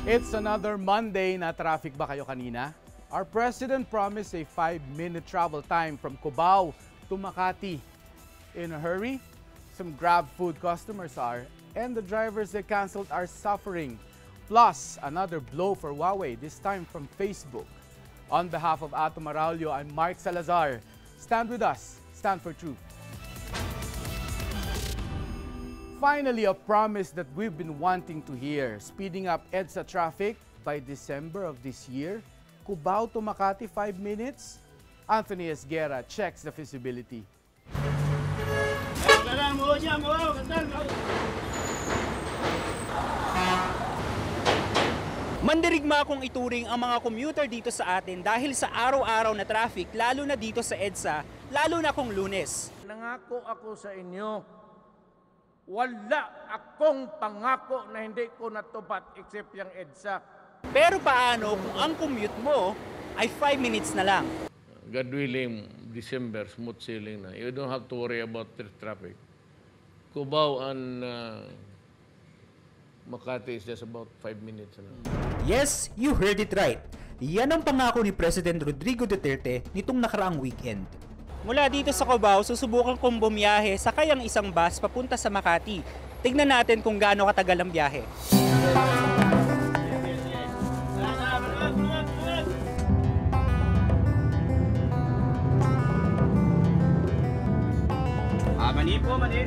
It's another Monday. Na traffic ba kayo kanina? Our President promised a 5-minute travel time from Cubao to Makati. In a hurry? Some Grab food customers are, and the drivers they canceled are suffering. Plus, another blow for Huawei, this time from Facebook. On behalf of Ato Maraulio, I'm Mark Salazar. Stand with us. Stand for truth. Finally, a promise that we've been wanting to hear. Speeding up EDSA traffic by December of this year. Cubao to Makati, 5 minutes? Anthony Esguerra checks the feasibility. Mandirigma kung ituring ang mga commuter dito sa atin dahil sa araw-araw na traffic, lalo na dito sa EDSA, lalo na kung Lunes. Nangako ako sa inyo, wala akong pangako na hindi ko natupad except yung EDSA. Pero paano kung ang commute mo ay 5 minutes na lang? God willing, December, smooth sailing na. You don't have to worry about the traffic. Cubao and Makati is just about 5 minutes. Yes, you heard it right. Yan ang pangako ni President Rodrigo Duterte nitong nakaraang weekend. Mula dito sa Cubao, susubukan kong bumiyahe sakay ang isang bus papunta sa Makati. Tignan natin kung gaano katagal ang biyahe. Mani po, mani.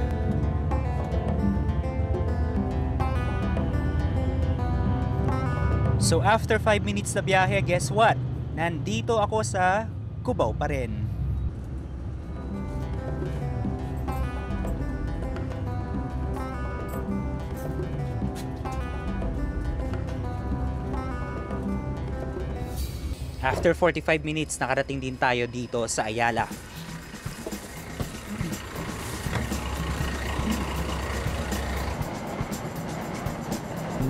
So after 5 minutes na biyahe, guess what? Nandito ako sa Cubao pa rin. After 45 minutes, nakarating din tayo dito sa Ayala.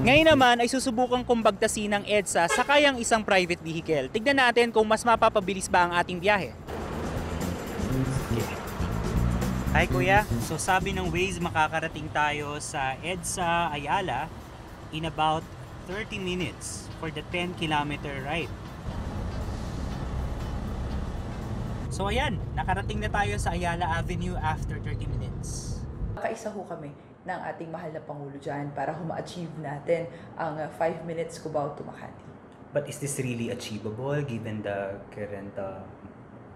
Ngayon naman ay susubukan kong bagtasin ng EDSA sakay ang isang private vehicle. Tignan natin kung mas mapapabilis ba ang ating biyahe. Hi kuya, so sabi ng Waze makakarating tayo sa EDSA Ayala in about 30 minutes for the 10-kilometer ride. So ayan, nakarating na tayo sa Ayala Avenue after 30 minutes. Kaisa ho kami ng ating mahal na Pangulo dyan para ma-achieve natin ang 5 minutes Cubao to Makati. But is this really achievable given the current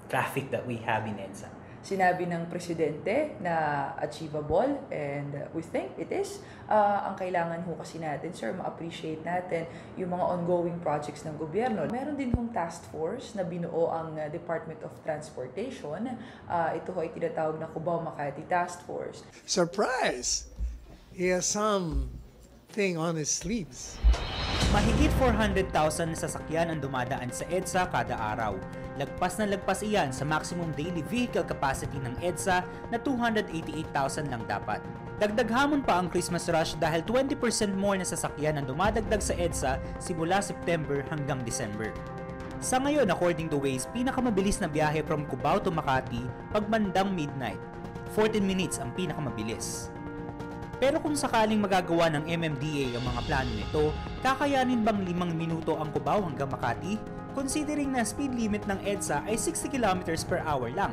traffic that we have in EDSA? Sinabi ng Presidente na achievable and we think it is. Ang kailangan ho kasi natin, sir, ma-appreciate natin yung mga ongoing projects ng gobyerno. Meron din hong task force na binuo ang Department of Transportation. Ito ho ay tinatawag na Cubao Makati Task Force. Surprise! He has something on his sleeves. Mahigit 400,000 na sasakyan ang dumadaan sa EDSA kada araw. Lagpas na lagpas iyan sa maximum daily vehicle capacity ng EDSA na 288,000 lang dapat. Dagdag hamon pa ang Christmas rush dahil 20% more na sasakyan ang dumadagdag sa EDSA simula September hanggang December. Sa ngayon, according to Waze, pinakamabilis na biyahe from Cubao to Makati pagmandang midnight. 14 minutes ang pinakamabilis. Pero kung sakaling magagawa ng MMDA ang mga plano nito, kakayanin bang 5 minuto ang Cubao hanggang Makati? Considering na speed limit ng EDSA ay 60 km per hour lang.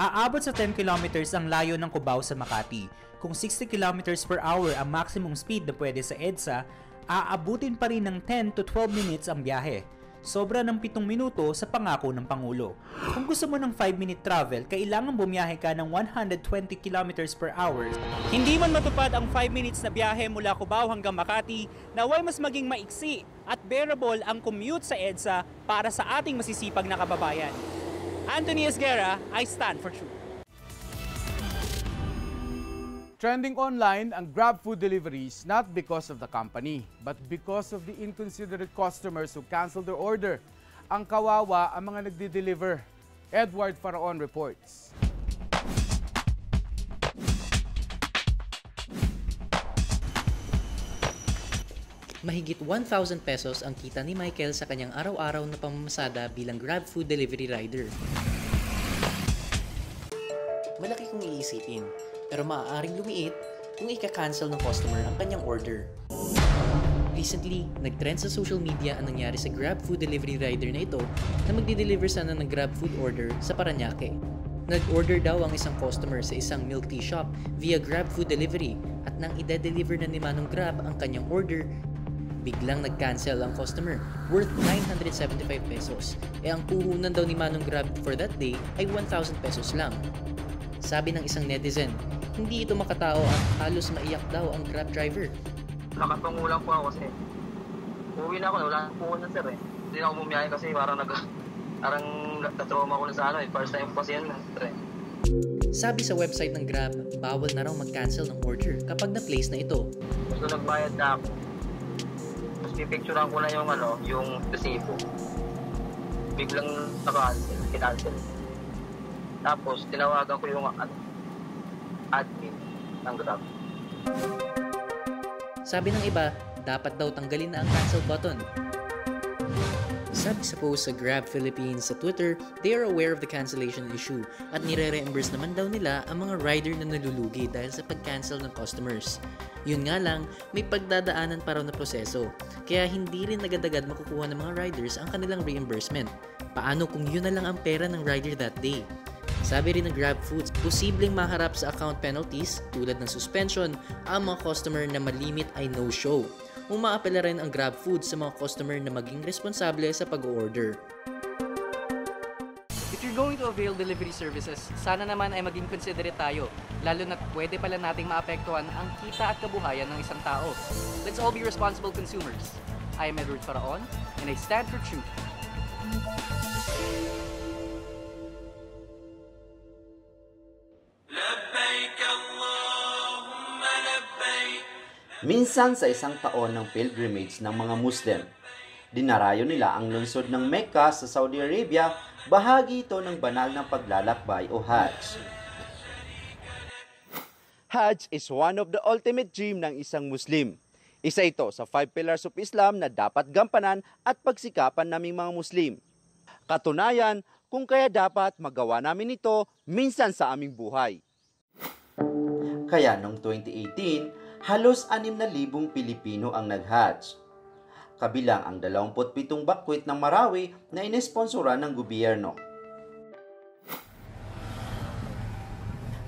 Aabot sa 10 km ang layo ng Cubao sa Makati. Kung 60 km per hour ang maximum speed na pwede sa EDSA, aabutin pa rin ng 10 to 12 minutes ang biyahe. Sobra ng 7 minuto sa pangako ng Pangulo. Kung gusto mo ng 5-minute travel, kailangan bumiyahe ka ng 120 km per hour. Hindi man matupad ang 5 minutes na biyahe mula Cubao hanggang Makati, naway mas maging maiksi at bearable ang commute sa EDSA para sa ating masisipag na kababayan. Anthony Esguerra, I stand for truth. Trending online ang Grab food deliveries not because of the company, but because of the inconsiderate customers who canceled their order. Ang kawawa ang mga nagdi-deliver. Edward Faraon reports. Mahigit 1,000 pesos ang kita ni Michael sa kanyang araw-araw na pamamasada bilang Grab food delivery rider. Malaki kung iisipin, pero maaaring lumiit kung ika-cancel ng customer ang kanyang order. Recently, nag-trend sa social media ang nangyari sa Grab food delivery rider na ito na magdi-deliver sana ng Grab food order sa Parañaque. Nag-order daw ang isang customer sa isang milk tea shop via Grab food delivery at nang ide-deliver na ni Manong Grab ang kanyang order, biglang nag-cancel ang customer worth 975 pesos. Ang puhunan daw ni Manong Grab for that day ay 1,000 pesos lang. Sabi ng isang netizen, hindi ito makatao at halos maiyak daw ang Grab driver. Nakatungo lang po ako kasi uwi na ako, wala akong puhunan sir eh. Hindi na ako bumiyahe kasi parang natrauma ko na sa first time po kasi yan sir eh. Sabi sa website ng Grab, bawal na raw mag-cancel ng order kapag na-place na ito. So nagbayad na ako. Tapos pipicturean ko na yung resibo. Biglang kinancel. Tapos tinawagan ko yung admin ng Grab. Sabi ng iba, dapat daw tanggalin na ang cancel button. Sabi sa post sa Grab Philippines sa Twitter, they are aware of the cancellation issue at nire-reimburse naman daw nila ang mga rider na nalulugi dahil sa pag-cancel ng customers. Yun nga lang, may pagdadaanan pa raw na proseso, kaya hindi rin agad-agad makukuha ng mga riders ang kanilang reimbursement. Paano kung yun na lang ang pera ng rider that day? Sabi rin ng Grab Foods, posibleng maharap sa account penalties tulad ng suspension ang mga customer na malimit ay no-show. Umaapela rin ang Grab Foods sa mga customer na maging responsable sa pag-order. If you're going to avail delivery services, sana naman ay maging considerate tayo, lalo na't pwede pala nating maapektuhan ang kita at kabuhayan ng isang tao. Let's all be responsible consumers. I am Edward Faraon, and I stand for truth. Minsan sa isang taon ng pilgrimage ng mga Muslim, dinarayo nila ang lungsod ng Mecca sa Saudi Arabia, bahagi ito ng banal ng paglalakbay o Hajj. Hajj is one of the ultimate dream ng isang Muslim. Isa ito sa 5 pillars of Islam na dapat gampanan at pagsikapan naming mga Muslim. Katunayan, kung kaya dapat magawa namin ito minsan sa aming buhay. Kaya noong 2018, halos 6,000 Pilipino ang nag-Hajj. Kabilang ang 27 bakwit ng Marawi na inesponsoran ng gobyerno.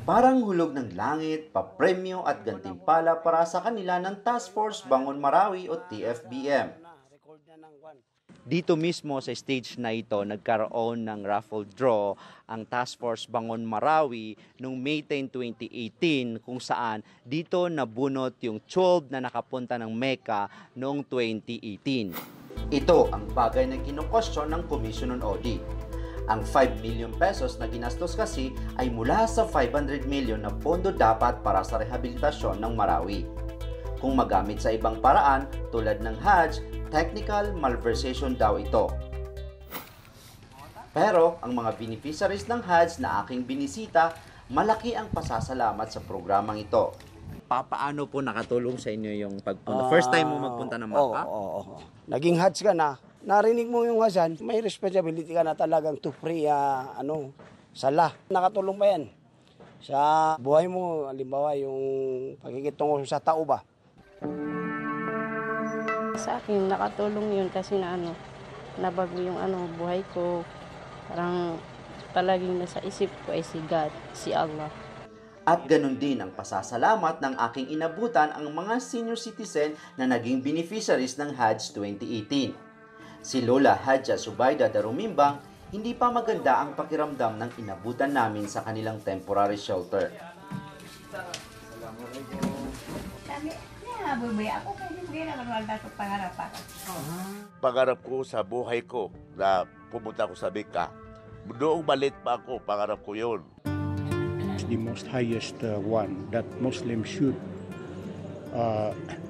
Parang hulog ng langit, papremyo at gantimpala para sa kanila ng Task Force Bangon Marawi o TFBM. Dito mismo sa stage na ito, nagkaroon ng raffle draw ang Task Force Bangon Marawi noong May 10, 2018 kung saan dito nabunot yung 12 na nakapunta ng Mecca noong 2018. Ito ang bagay na kinukostyon ng Commission on Audit. Ang 5 million pesos na ginastos kasi ay mula sa 500 million na pondo dapat para sa rehabilitasyon ng Marawi. Kung magamit sa ibang paraan tulad ng Hajj, technical malversation daw ito. Pero ang mga beneficiaries ng Hajj na aking binisita, malaki ang pasasalamat sa programang ito. Paano po nakatulong sa inyo yung pagpunta? First time mo magpunta ng Makkah? Oo. Naging Hajj ka na, narinig mo yung azan, may responsibility ka na talagang to pray salah. Nakatulong pa yan sa buhay mo, halimbawa yung pagkikitungo sa tao ba? Sa akin, nakatulong yun kasi nabago yung buhay ko. Parang palaging nasa isip ko ay si God, si Allah. At ganun din ang pasasalamat ng aking inabutan ang mga senior citizen na naging beneficiaries ng Hajj 2018. Si Lola Hadja Subayda Darumimbang, hindi pa maganda ang pakiramdam ng inabutan namin sa kanilang temporary shelter. Pangarap ko sa buhay ko na pumunta ako sa Mecca. Noong malit pa ako, pangarap ko yun. The most highest one that Muslims should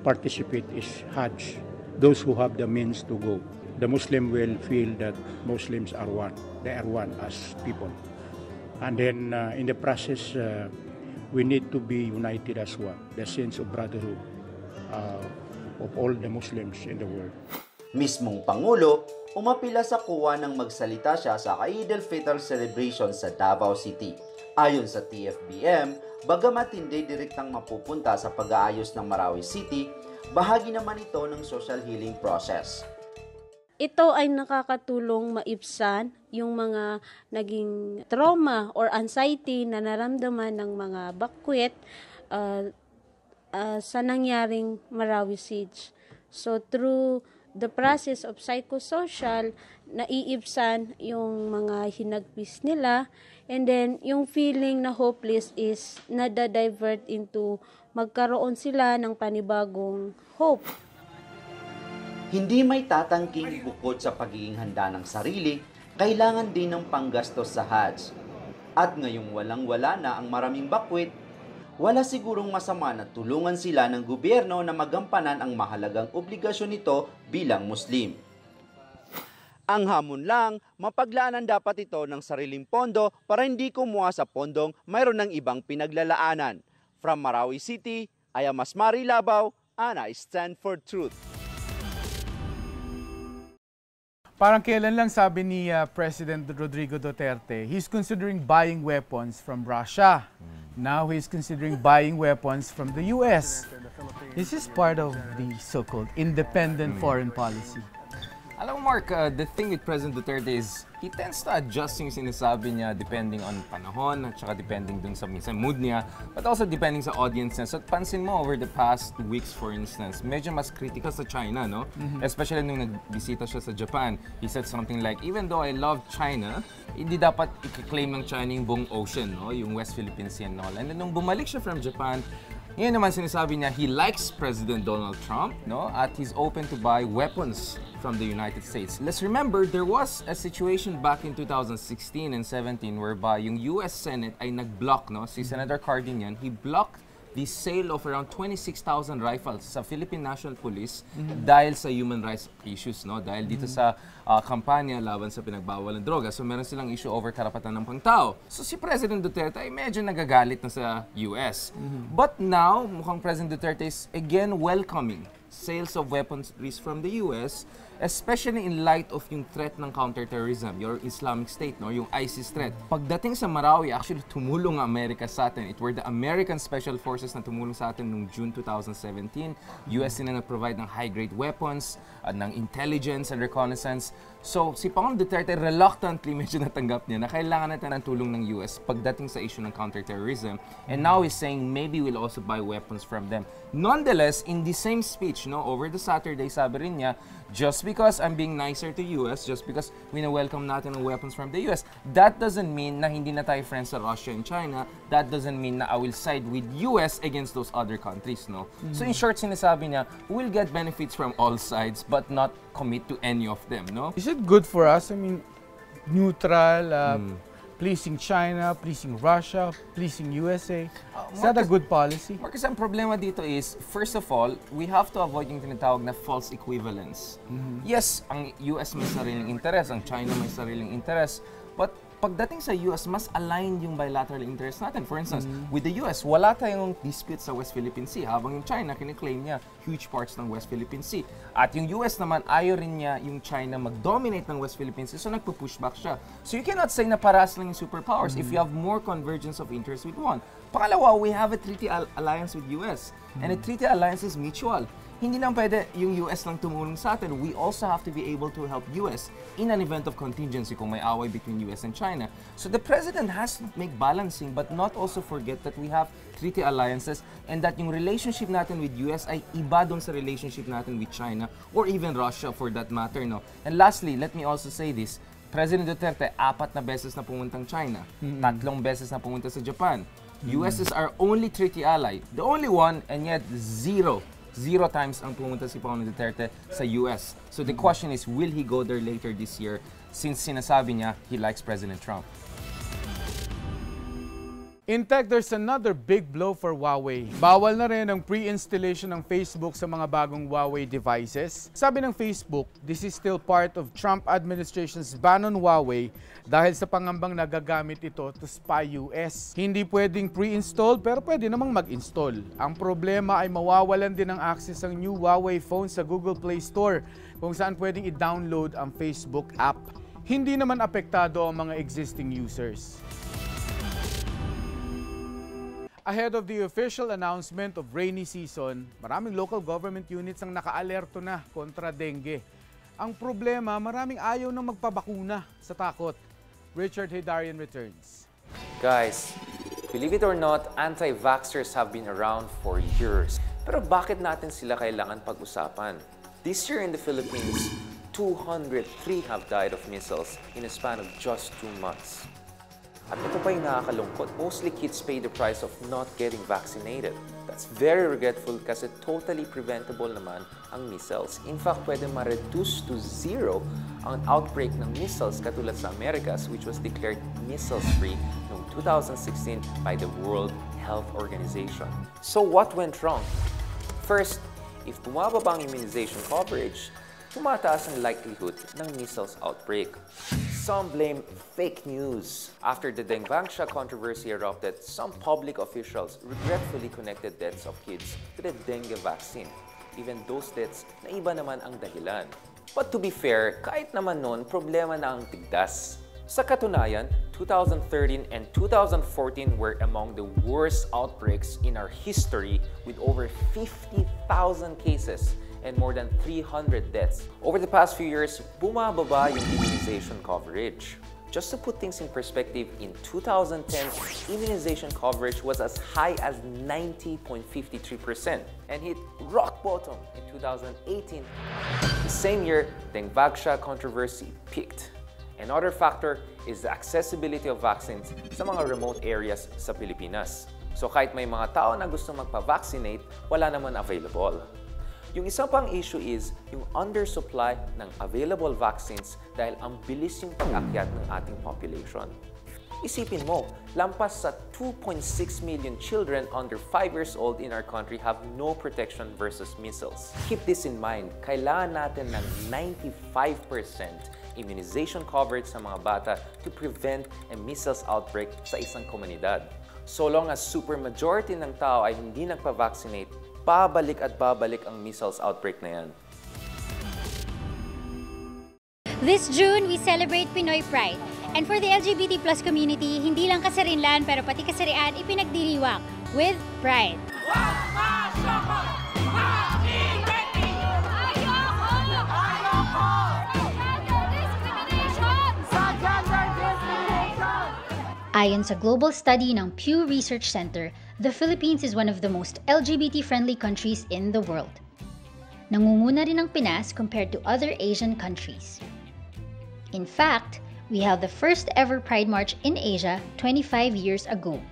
participate is Hajj. Those who have the means to go. The Muslim will feel that Muslims are one. They are one as people. And then in the process, we need to be united as one. The sense of brotherhood of all the Muslims in the world. Mismong Pangulo, umapila sa kuwa nang magsalita siya sa Eid al-Fitr celebration sa Davao City. Ayon sa TFBM, bagamat hindi direktang mapupunta sa pag-aayos ng Marawi City, Bahagi naman ito ng social healing process. Ito ay nakakatulong maibsan yung mga naging trauma or anxiety na naramdaman ng mga bakwet sa nangyaring Marawi siege. So through the process of psychosocial, naiibsan yung mga hinagpis nila, and then yung feeling na hopeless is nada-divert into magkaroon sila ng panibagong hope. Hindi may tatangking bukod sa pagiging handa ng sarili, kailangan din ng panggastos sa Hajj. At ngayong walang-wala na ang maraming bakwit, wala sigurong masama na tulungan sila ng gobyerno na magampanan ang mahalagang obligasyon nito bilang Muslim. Ang hamon lang, mapaglaanan dapat ito ng sariling pondo para hindi kumuha sa pondong mayroon ng ibang pinaglalaanan. From Marawi City, I am Asmari Labaw, and I stand for truth. Parang kailan lang sabi ni President Rodrigo Duterte, he's considering buying weapons from Russia. Now he's considering buying weapons from the US. This is part of the so-called independent foreign policy. Alam mo, Mark, the thing with President Duterte is he tends to adjust yung sinasabi niya depending on panahon at saka depending dun sa minsan mood niya, but also depending sa audience niya. So pansin mo over the past weeks, for instance, medyo mas critical sa China, no? Especially nung nagbisita siya sa Japan. He said something like, even though I love China, hindi dapat i-claim ng China yung buong ocean, no? Yung West Philippine Sea and all. And then nung bumalik siya from Japan, ngayon naman sinasabi niya, he likes President Donald Trump, no? At he's open to buy weapons from the United States. Let's remember, there was a situation back in 2016 and 17 whereby yung US Senate ay nag-block, no? Si Senator Cardin yan, he blocked the sale of around 26,000 rifles sa Philippine National Police dahil sa human rights issues, no? Dahil dito sa kampanya laban sa pinagbawal ng droga. So meron silang issue over karapatan ng pangtao. So si President Duterte ay medyo nagagalit na sa US. But now, mukhang President Duterte is again welcoming sales of weapons from the US, especially in light of yung threat ng counterterrorism, your Islamic State, no, yung ISIS threat. Pagdating sa Marawi, actually tumulong ang Amerika sa atin. It were the American Special Forces na tumulong sa atin noong June 2017. US na nag-provide ng high-grade weapons, ng intelligence and reconnaissance. So, si Pangulong Duterte reluctantly medyo natanggap niya na kailangan natin ng tulong ng US pagdating sa issue ng counterterrorism. And now he's saying maybe we'll also buy weapons from them. Nonetheless, in the same speech, no, over the Saturday, sabi rin niya, just because I'm being nicer to US, just because wina-welcome natin ng weapons from the US, that doesn't mean na hindi na tayo friends sa Russia and China. That doesn't mean na I will side with US against those other countries, no? So in short, sinasabi niya, we'll get benefits from all sides, but not commit to any of them, no? Is it good for us? I mean, neutral, pleasing China, pleasing Russia, pleasing USA. Is that a good policy? Marcus, ang problema dito is, first of all, we have to avoid yung tinatawag na false equivalence. Yes, ang US may sariling interest, ang China may sariling interest, but pagdating sa US, mas aligned yung bilateral interest natin. For instance, with the US, wala tayong dispute sa West Philippine Sea, habang yung China, kiniklaim niya huge parts ng West Philippine Sea. At yung US naman, ayaw rin niya yung China mag-dominate ng West Philippine Sea, so nagpo-push back siya. So you cannot say na paras lang yung superpowers if you have more convergence of interest with one. Pangalawa, we have a treaty alliance with US, and a treaty alliance is mutual. Hindi lang pwede yung US lang tumulong sa atin. We also have to be able to help US in an event of contingency kung may away between US and China. So the President has to make balancing but not also forget that we have treaty alliances and that yung relationship natin with US ay iba doon sa relationship natin with China or even Russia for that matter, no? And lastly, let me also say this. President Duterte, 4 na beses na pumuntang China. 3 beses na pumunta sa Japan. US is our only treaty ally. The only one, and yet zero times ang pumunta si Pangulong Duterte sa US. So the question is, will he go there later this year since sinasabi niya he likes President Trump? In tech, there's another big blow for Huawei. Bawal na rin ang pre-installation ng Facebook sa mga bagong Huawei devices. Sabi ng Facebook, this is still part of Trump administration's ban on Huawei dahil sa pangambang nagagamit ito to spy US. Hindi pwedeng pre-install pero pwede namang mag-install. Ang problema ay mawawalan din ng access ang new Huawei phone sa Google Play Store kung saan pwedeng i-download ang Facebook app. Hindi naman apektado ang mga existing users. Ahead of the official announcement of rainy season, maraming local government units ang nakaalerto na kontra dengue. Ang problema, maraming ayaw nang magpabakuna sa takot. Richard Hidarian returns. Guys, believe it or not, anti-vaxxers have been around for years. Pero bakit natin sila kailangan pag-usapan? This year in the Philippines, 203 have died of measles in a span of just 2 months. At ito pa yung nakakalungkot, mostly kids pay the price of not getting vaccinated. That's very regretful kasi totally preventable naman ang measles. In fact, pwede ma-reduce to 0 ang outbreak ng measles katulad sa Americas, which was declared measles-free noong 2016 by the World Health Organization. So what went wrong? First, if bumababa ang immunization coverage, tumataas ang likelihood ng measles outbreak. Some blame fake news. After the dengue controversy erupted, some public officials regretfully connected deaths of kids to the dengue vaccine. Even those deaths na iba naman ang dahilan. But to be fair, kahit naman noon, problema na ang tigdas. Sa katunayan, 2013 and 2014 were among the worst outbreaks in our history with over 50,000 cases and more than 300 deaths. Over the past few years, bumababa yung immunization coverage. Just to put things in perspective, in 2010, immunization coverage was as high as 90.53% and hit rock bottom in 2018. The same year, dengue controversy peaked. Another factor is the accessibility of vaccines sa mga remote areas sa Pilipinas. So kahit may mga tao na gusto magpa-vaccinate, wala naman available. Yung isang pang issue is yung undersupply ng available vaccines dahil ang bilis yung pag-akyat ng ating population. Isipin mo, lampas sa 2.6 million children under 5 years old in our country have no protection versus measles. Keep this in mind, kailangan natin ng 95% immunization coverage sa mga bata to prevent a measles outbreak sa isang komunidad. So long as supermajority ng tao ay hindi nagpa-vaccinate, babalik at babalik ang measles outbreak na yan. This June, we celebrate Pinoy Pride. And for the LGBT plus community, hindi lang kasarinlan pero pati kasarian ipinagdiriwang with pride. Ayon sa global study ng Pew Research Center, the Philippines is one of the most LGBT-friendly countries in the world. Nangunguna rin ang Pinas compared to other Asian countries. In fact, we held the first ever Pride March in Asia 25 years ago.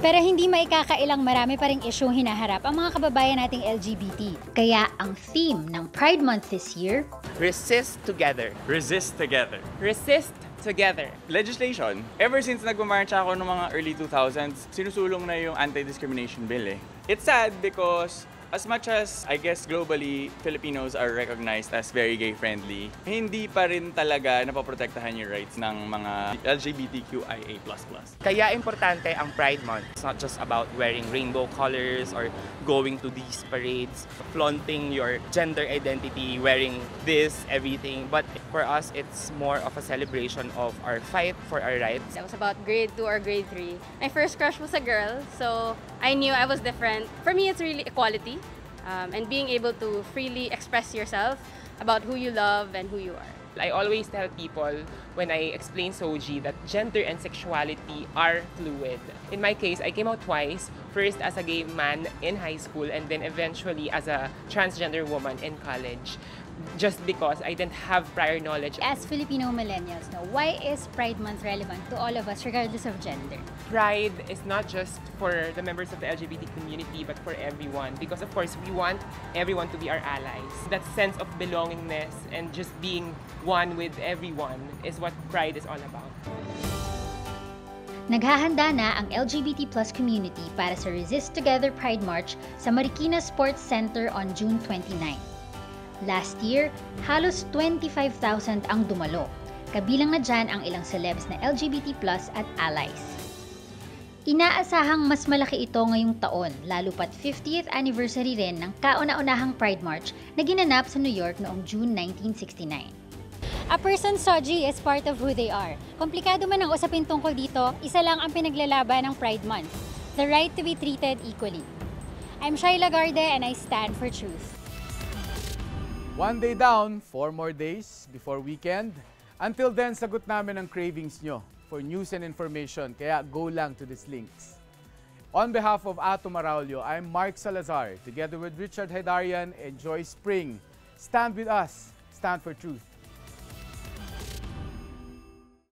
Pero hindi maikakailang marami pa ring isyong hinaharap ang mga kababayan nating LGBT. Kaya ang theme ng Pride Month this year, Resist Together. Resist Together. Resist Together. Legislation, ever since nagmamarcha ako noong mga early 2000s, sinusulong na yung anti-discrimination bill eh. It's sad because as much as, I guess, globally, Filipinos are recognized as very gay-friendly, hindi pa rin talaga napoprotektahan yung rights ng mga LGBTQIA++. Kaya importante ang Pride Month. It's not just about wearing rainbow colors or going to these parades, flaunting your gender identity, wearing this, everything. But for us, it's more of a celebration of our fight for our rights. It was about grade 2 or grade 3. My first crush was a girl, so I knew I was different. For me, it's really equality. And being able to freely express yourself about who you love and who you are. I always tell people when I explain Soji that gender and sexuality are fluid. In my case, I came out twice, first as a gay man in high school and then eventually as a transgender woman in college. Just because I didn't have prior knowledge. As Filipino millennials, why is Pride Month relevant to all of us regardless of gender? Pride is not just for the members of the LGBT community but for everyone because of course we want everyone to be our allies. That sense of belongingness and just being one with everyone is what Pride is all about. Naghahanda na ang LGBT plus community para sa Resist Together Pride March sa Marikina Sports Center on June 29. Last year, halos 25,000 ang dumalo. Kabilang na dyan ang ilang celebs na LGBT plus at allies. Inaasahang mas malaki ito ngayong taon, lalo pat 50th anniversary rin ng kauna-unahang Pride March na ginanap sa New York noong June 1969. A person's soji is part of who they are. Komplikado man ang usapin tungkol dito, isa lang ang pinaglalaban ng Pride Month. the right to be treated equally. I'm Shai Lagarde and I stand for truth. One day down, 4 more days before weekend. Until then, sagot namin ang cravings nyo for news and information, kaya go lang to these links. On behalf of Ato Maraulio, I'm Mark Salazar. Together with Richard Haidarian and Joy Spring, stand with us, stand for truth.